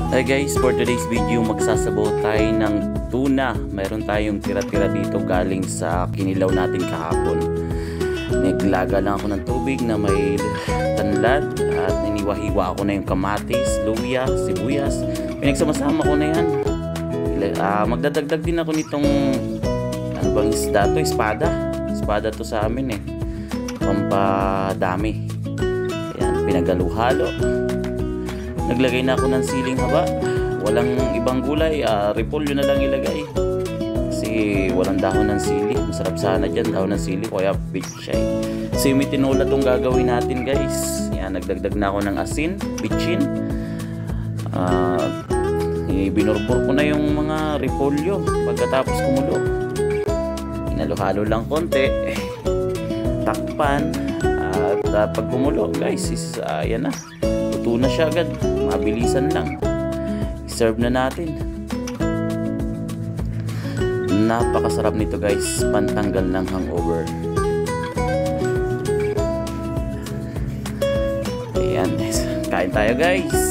Hey guys, for today's video magsasabaw tayo ng tuna. Mayroon tayong tira-tira dito galing sa kinilaw natin kahapon. Naglaga lang ako ng tubig na may tanlad at iniwahiwa ako na yung kamatis, luya, sibuyas. Pinagsama-sama ko na yan. Magdadagdag din ako nitong ano bang isda to? Espada to sa amin eh. Pampadami. Ayan, pinagalo-halo. Naglagay na ako ng siling haba. Walang ibang gulay, repolyo na lang ilagay. Kasi walang dahon ng sili. Masarap sana dyan, dahon ng sili. Kaya pichay. Semi-tinola itong gagawin natin guys. Yan, nagdagdag na ako ng asin, bitchin. Binurbur ko na yung mga repolyo pagkatapos kumulo. Inalo-halo lang konti. Takpan. At pag kumulo guys, yan na. Luto na siya agad. Mabilisan lang. I-serve na natin. Napakasarap nito guys. Pantanggal ng hangover. Ayan. Kain tayo guys.